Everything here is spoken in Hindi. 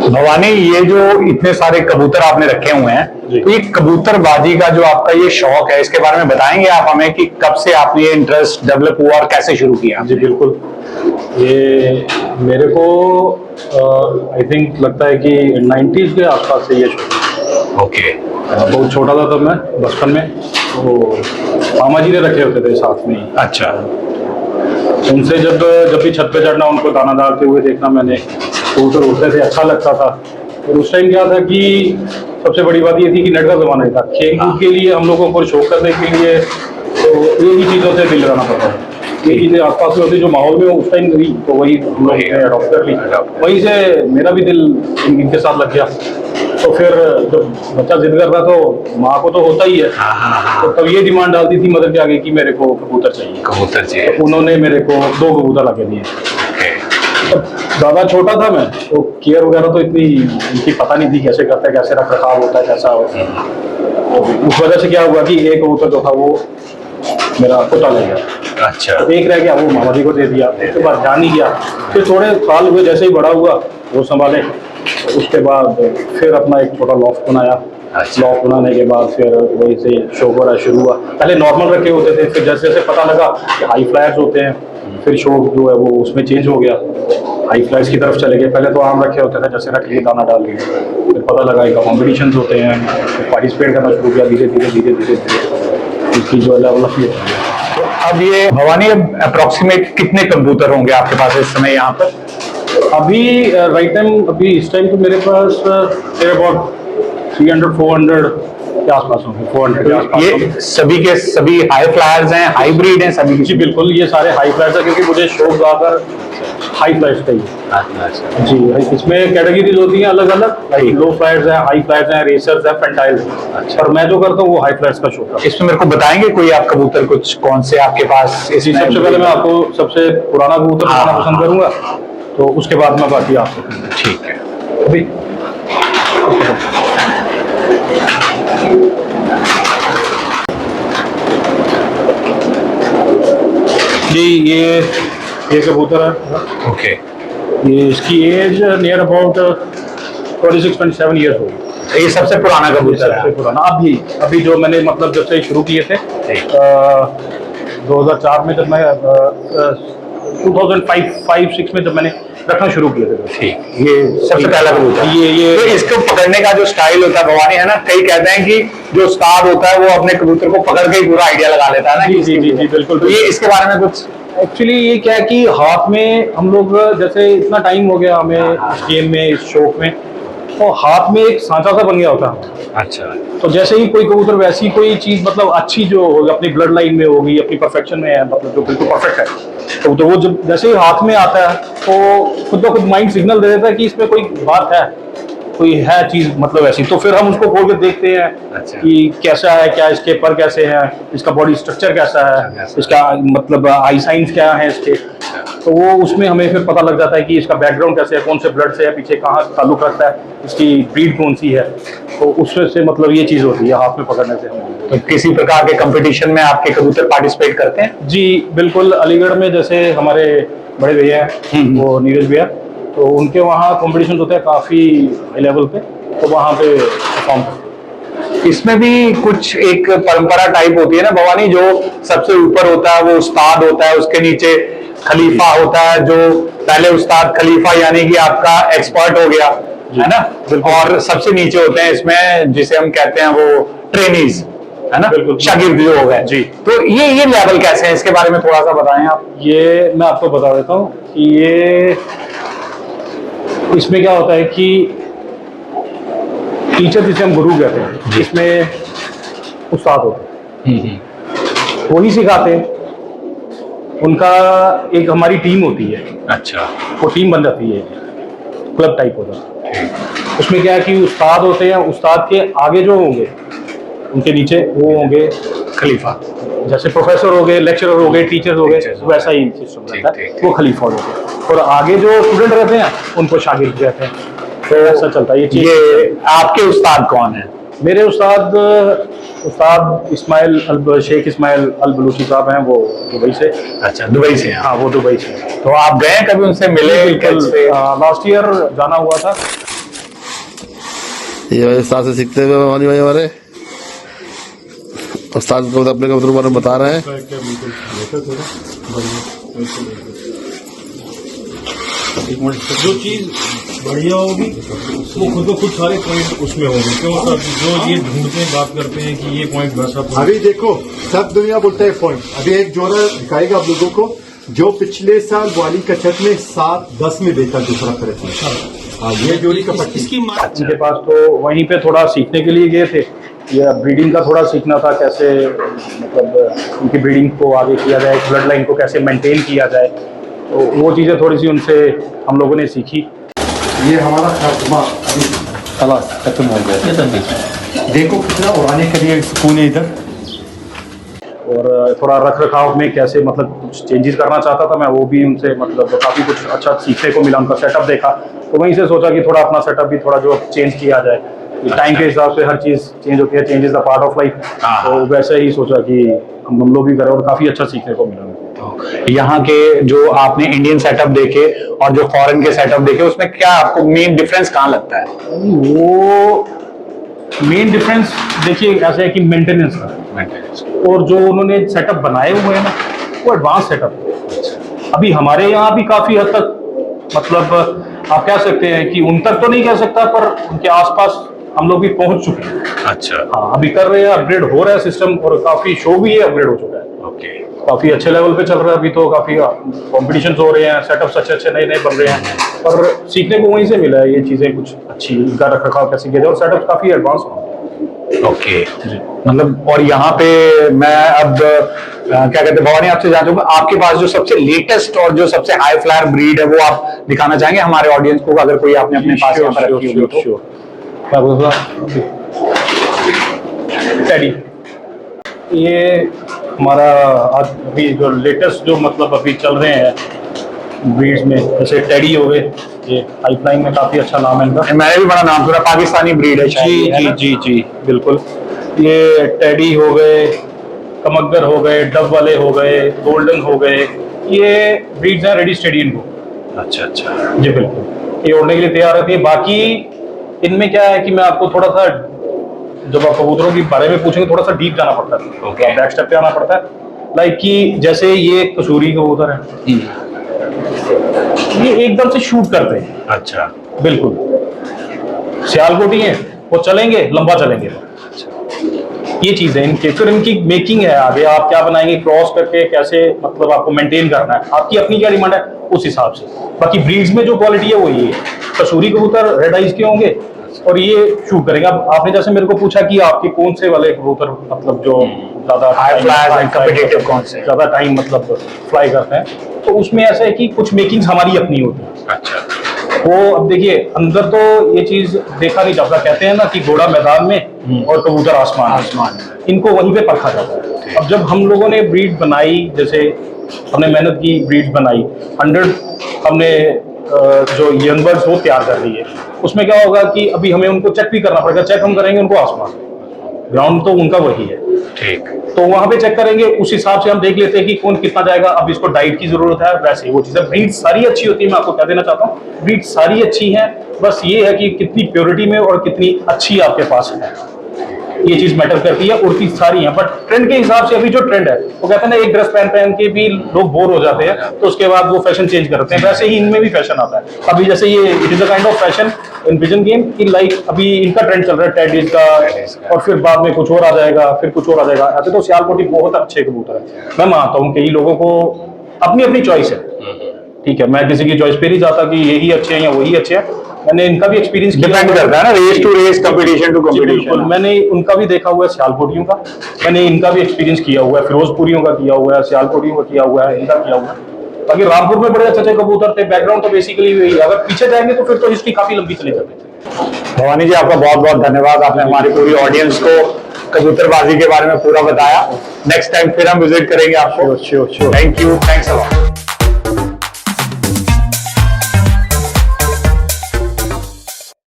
भवानी, ये जो इतने सारे कबूतर आपने रखे हुए हैं, तो ये कबूतरबाजी का जो आपका ये शौक है, इसके बारे में बताएंगे आप हमें कि कब से आपने ये इंटरेस्ट डेवलप हुआ और कैसे शुरू किया? जी बिल्कुल। ये मेरे को आई थिंक लगता है कि 90s के आसपास से ये शौक। ओके। बहुत छोटा था तब मैं, बचपन में, तो मामा जी ने रखे होते थे साथ में ही। अच्छा। उनसे जब भी छत पे चढ़ना, उनको दाना डालते हुए देखना मैंने, कबूतर उड़ते थे, अच्छा लगता था। और उस टाइम क्या था कि सबसे बड़ी बात ये थी कि नेट का जमाना था, खेल कूद के लिए हम लोगों को शौक करने के लिए तो एक ही चीज़ों से दिल लगाना पड़ता था। ये चीज़ें आसपास में होती जो माहौल में उस टाइम हुई, तो वही हम लोग अडॉप्ट कर ली। वहीं से मेरा भी दिल इनके साथ लग गया। तो फिर जब बच्चा जिद कर रहा तो माँ को तो होता ही है, तो तब ये डिमांड डालती थी मदर के आगे कि मेरे को कबूतर चाहिए, कबूतर चाहिए। तो उन्होंने मेरे को 2 कबूतर लाके दिए। ज़्यादा छोटा था मैं, तो केयर वगैरह तो इतनी इनकी पता नहीं थी, कैसे करते हैं, कैसे रख रखाव होता है, कैसा होता है। तो उस वजह से क्या हुआ कि एक कबूतर जो था वो मेरा पोता ले गया। अच्छा। तो एक रह गया, वो मामा जी को दे दिया। उसके बाद जान ही गया। फिर थोड़े साल हुए, जैसे ही बड़ा हुआ वो संभाले। उसके बाद फिर अपना एक छोटा लॉफ्ट बनाया। लॉफ्ट बनाने के बाद फिर वही से शौक हो रहा शुरू हुआ। पहले नॉर्मल रखे होते थे, फिर जैसे जैसे पता लगा कि हाई फ्लायर्स होते हैं, फिर शौक जो है वो उसमें चेंज हो गया, हाई फ्लायर्स की तरफ चले गए। पहले तो आम रखे होते थे, जैसे रख लिए, दाना डाल लिए। फिर पता लगा इनका कॉम्पिटिशन होते हैं, फिर पार्टिसिपेट करना शुरू किया। धीरे धीरे धीरे धीरे धीरे इसकी जो लेवल होती है। तो अब ये भवानी, अब अप्रोक्सीमेट कितने कबूतर होंगे आपके पास इस समय यहाँ पर? अभी राइट टाइम, अभी इस टाइम तो मेरे पास अबाउट 300-400 के आसपास होंगे। 400 के आसपास। ये सभी के सभी हाई फ्लायर्स हैं, हाइब्रिड हैं सभी? जी बिल्कुल, ये सारे हाई फ्लायर्स हैं, क्योंकि मुझे शौक ज़्यादातर हाई फ्लायर्स का ही है। जी, इसमें कैटेगरीज होती हैं अलग अलग, लो फ्लायर्स हैं, हाई फ्लायर्स हैं, रेसर्स हैं, पेंटाइल्स हैं। अच्छा। और मैं जो करता हूँ वो हाई फ्लायर्स का शौक है। इसमें मेरे को बताएंगे कोई आप कबूतर, कुछ कौन से आपके पास? जी, सबसे पहले मैं आपको सबसे पुराना कबूतर बताना पसंद करूँगा, तो उसके बाद मैं बाकी आपको। ठीक है। अभी जी, ये कबूतर है। ओके। ये इसकी एज नियर अबाउट 26.7 ईयर्स होगी। ये सबसे पुराना कबूतर है? सबसे पुराना। अभी जो मैंने मतलब जब से शुरू किए थे 2004 में, जब मैं 2005-6 में जब मैंने रखना शुरू किए थे। ठीक। ये सबसे पहला कबूतर। ये तो इसको पकड़ने का जो स्टाइल होता है भवानी, है ना, कई कहते हैं कि जो उस्ताद होता है वो अपने कबूतर को पकड़ के ही पूरा आइडिया लगा लेता है ना। जी जी जी जी बिल्कुल। तो ये इसके बारे में कुछ? एक्चुअली ये क्या है कि हाथ में हम लोग, जैसे इतना टाइम हो गया हमें इस गेम में, इस शौक में, तो हाथ में एक सांचा सा बन गया होता है। अच्छा। तो जैसे ही कोई कबूतर, वैसी कोई चीज मतलब अच्छी जो होगी, अपनी ब्लड लाइन में होगी, अपनी परफेक्शन में है, मतलब जो बिल्कुल परफेक्ट है, तो वो जब जैसे ही हाथ में आता है तो खुद ब खुद माइंड सिग्नल दे देता है कि इसमें कोई बात है, कोई है चीज मतलब ऐसी। तो फिर हम उसको खोल के देखते हैं। अच्छा। कि कैसा है, क्या इसके पर कैसे हैं, इसका बॉडी स्ट्रक्चर कैसा है, इसका मतलब आई साइंस क्या है इसके। तो वो उसमें हमें फिर पता लग जाता है कि इसका बैकग्राउंड कैसे है, कौन से ब्लड से है, पीछे कहाँ ताल्लुक रखता है, इसकी ब्रीड कौन सी है। तो उसमें से मतलब ये चीज़ होती है हाथ में पकड़ने से हम। तो किसी प्रकार के कंपटीशन में आपके कबूतर पार्टिसिपेट करते हैं? जी बिल्कुल। अलीगढ़ में जैसे हमारे बड़े भैया हैं, वो नीरज भैया, तो उनके वहाँ कॉम्पिटिशन होते हैं काफ़ी हाई लेवल पे, तो वहाँ पे परफॉर्म। इसमें भी कुछ एक परंपरा टाइप होती है ना भवानी, जो सबसे ऊपर होता है वो उस्ताद होता है, उसके नीचे खलीफा होता है, जो पहले उस्ताद खलीफा यानी कि आपका एक्सपर्ट हो गया, है ना, और सबसे नीचे होते हैं इसमें जिसे हम कहते हैं वो ट्रेनीज, है ना, शागिर्द जो हो गए। जी। तो ये लेवल कैसे है, इसके बारे में थोड़ा सा बताएं आप। ये मैं आपको बता देता हूँ कि ये इसमें क्या होता है कि टीचर जिसे हम गुरु कहते हैं, इसमें उस्ताद होते हैं, वही सिखाते हैं। उनका एक हमारी टीम होती है। अच्छा। वो टीम बन जाती है, क्लब टाइप होता है। उसमें क्या है कि उस्ताद होते हैं, उस्ताद के आगे जो होंगे उनके नीचे वो होंगे खलीफा। जैसे प्रोफेसर हो गए, लेक्चरर हो गए, टीचर हो गए, वैसा ही सिस्टम रहता है। वो खलीफा होते हैं, और आगे जो स्टूडेंट रहते हैं उनको शागिर्द कहते हैं। तो ऐसा चलता है ये चीज। ये आपके उस्ताद कौन है? मेरे उस्ताद उस्ताद शेख इस्माइल अल बलूची साहब हैं, वो दुबई से। अच्छा, दुबई से हैं। हाँ, वो दुबई से। तो आप गए कभी उनसे मिले? लास्ट ईयर जाना हुआ था। ये भाई उस्ताद से सीखते हुए भवानी भाई हमारे उस्ताद को अपने कबूतर के बारे में बता रहे हैं। जो चीज बढ़िया होगी वो खुद ब खुद सारे पॉइंट उसमें होंगे। क्यों सर, जो ये ढूंढते हैं, बात करते हैं कि ये पॉइंट वैसा point। अभी देखो सब दुनिया बोलता है पॉइंट। अभी एक जोड़ा दिखाएगा आप लोगों को जो पिछले साल ग्वाली कचहत में 7-10 में बेचा दूसरा प्रयत्न। हाँ, ये जोड़ी का पट्टी। इसकी उनके पास तो वहीं पे थोड़ा सीखने के लिए गए थे, या ब्रीडिंग का थोड़ा सीखना था, कैसे मतलब उनकी ब्रीडिंग को आगे किया जाए, ब्लड लाइन को कैसे मेंटेन किया जाए। तो वो चीज़ें थोड़ी सी उनसे हम लोगों ने सीखी। ये हमारा खात्मा अभी खलास खत्म हो गया। देखो कितना उड़ाने के लिए सुकून है इधर। और थोड़ा रख रखाव में कैसे मतलब कुछ चेंजेस करना चाहता था मैं, वो भी उनसे मतलब काफ़ी कुछ अच्छा सीखने को मिला। उनका सेटअप देखा तो वहीं से सोचा कि थोड़ा अपना सेटअप भी थोड़ा जो चेंज किया जाए। टाइम के हिसाब से हर चीज़ चेंज होती है, change is the part of life. तो वैसे ही सोचा कि हम लोग भी करें, और काफ़ी अच्छा सीखने को मिला। यहाँ के जो आपने इंडियन सेटअप देखे और जो फॉरेन के सेटअप देखे, उसमें क्या आपको मेन डिफरेंस कहाँ लगता है? वो मेन डिफरेंस देखिए ऐसे है कि मेंटेनेंस का, और जो उन्होंने सेटअप बनाए हुए हैं ना वो एडवांस सेटअप। अभी हमारे यहाँ भी काफ़ी हद तक मतलब आप कह सकते हैं कि उन तक तो नहीं कह सकता, पर उनके आसपास हम लोग भी पहुंच चुके हैं। अच्छा, हाँ, अभी कर रहे हैं, अपग्रेड हो रहा है सिस्टम, और काफ़ी शो भी है, अपग्रेड हो चुका है। ओके, काफ़ी अच्छे लेवल पे चल रहा है अभी तो। काफ़ी कॉम्पिटिशंस हो रहे हैं, सेटअप्स अच्छे अच्छे नए नए बन रहे हैं, और सीखने को वहीं से मिला है ये चीज़ें कुछ अच्छी। इनका रख रखाव कैसे किया जाए, और सेटअप काफ़ी एडवांस हो। ओके, मतलब और यहाँ पे मैं अब क्या कहते हैं भवानी, आपसे जान चुका, आपके पास जो सबसे लेटेस्ट और जो सबसे हाई फ्लायर ब्रीड है वो आप दिखाना चाहेंगे हमारे ऑडियंस को, अगर कोई आपने अपने पास यहाँ पर रखी होगी तो? टेडी, ये हमारा आज अभी जो लेटेस्ट जो मतलब अभी चल रहे हैं ब्रीड्स में, जैसे टेडी हो गए, ये पाइपलाइन में काफ़ी अच्छा नाम है इनका। मैंने भी बड़ा नाम सुना, पाकिस्तानी ब्रीड है शायद, जी है जी ना? जी जी बिल्कुल। ये टेडी हो गए, कमगर हो गए, डब वाले हो गए, गोल्डन हो गए, ये ब्रीड्स हैं रेडी स्टेडी इनको। अच्छा अच्छा, जी बिल्कुल, ये उड़ने के लिए तैयार रहती है। बाकी इनमें क्या है कि मैं आपको थोड़ा सा, जब आप कबूतरों के बारे में पूछेंगे थोड़ा सा डीप जाना पड़ता है, Okay. बैक स्टेप पे आना पड़ता है। लाइक कि जैसे ये कसूरी कबूतर है, ये एकदम से शूट करते हैं। अच्छा, बिल्कुल सियालकोटी है, वो चलेंगे, लंबा चलेंगे। ये चीज है इनके। फिर इनकी मेकिंग है, आगे आप क्या बनाएंगे, क्रॉस करके कैसे मतलब आपको मेंटेन करना है, आपकी अपनी क्या डिमांड है उस हिसाब से। बाकी ब्रीड्स में जो क्वालिटी है वो ये है। कसूरी कबूतर रेड आइज के होंगे और ये शूट करेंगे। अब आपने जैसे मेरे को पूछा कि आपके कौन से वाले कबूतर मतलब जो ज्यादा हाई फ्लायर्स एंड कॉम्पिटिटिव कौन से? ज्यादा टाइम मतलब फ्लाई करते हैं, तो उसमें ऐसा है कि कुछ मेकिंग्स हमारी अपनी होती है। अच्छा, वो अब देखिए अंदर तो ये चीज देखा नहीं जाता, कहते हैं ना कि घोड़ा मैदान में और कबूतर आसमान में, इनको वहीं पे परखा जाता है। अब जब हम लोगों ने ब्रीड बनाई, जैसे हमने मेहनत की, ब्रीड बनाई 100, हमने जो यंग बर्ड्स वो तैयार कर ली है, उसमें क्या होगा कि अभी हमें उनको चेक भी करना पड़ेगा। चेक हम करेंगे उनको आसमान, ग्राउंड तो उनका वही है, ठीक। तो वहां पे चेक करेंगे, उस हिसाब से हम देख लेते हैं कि कौन कितना जाएगा। अब इसको डाइट की जरूरत है, वैसे ही वो चीजें। ब्रीड सारी अच्छी होती है, मैं आपको कह देना चाहता हूँ, ब्रीड सारी अच्छी है, बस ये है कि कितनी प्योरिटी में और कितनी अच्छी आपके पास है, ये चीज मैटर करती है। उड़ती सारी है, बट ट्रेंड के हिसाब से अभी जो ट्रेंड है, वो कहते हैं ना एक ड्रेस पहन के भी लोग बोर हो जाते हैं, तो उसके बाद वो फैशन चेंज करते हैं, वैसे ही इनमें भी फैशन आता है। अभी जैसे ये it is a kind of fashion in vision game की, लाइक अभी इनका ट्रेंड चल रहा है टेडीज का, और फिर बाद में कुछ और आ जाएगा, फिर कुछ और आ जाएगा। ऐसे तो सियालकोटी बहुत अच्छे कबूतर है, मैं मानता हूँ। कई लोगों को अपनी अपनी चॉइस है, ठीक है, मैं किसी की चॉइस पे नहीं जाता कि यही अच्छे हैं या वही अच्छे हैं। मैंने इनका भी एक्सपीरियंस डिपेंड करता है ना, race to race, competition to बिल्कुल, कंपटीशन। मैंने उनका भी देखा हुआ है, सियालकोटियों का मैंने इनका भी एक्सपीरियंस किया हुआ है, फिरोजपुरियों का किया हुआ है, सियालकोटियों का किया हुआ है, इनका किया हुआ है। बाकी रामपुर में बड़े अच्छे अच्छे कबूतर थे। बैकग्राउंड तो बेसिकली वही, अगर पीछे जाएंगे तो फिर तो हिस्ट्री काफी लंबी चली जाती है। भवानी जी, आपका बहुत बहुत धन्यवाद, आपने हमारी पूरी ऑडियंस को कबूतरबाजी के बारे में पूरा बताया। नेक्स्ट टाइम फिर हम विजिट करेंगे आपको। Sure. Thank you, thanks a lot.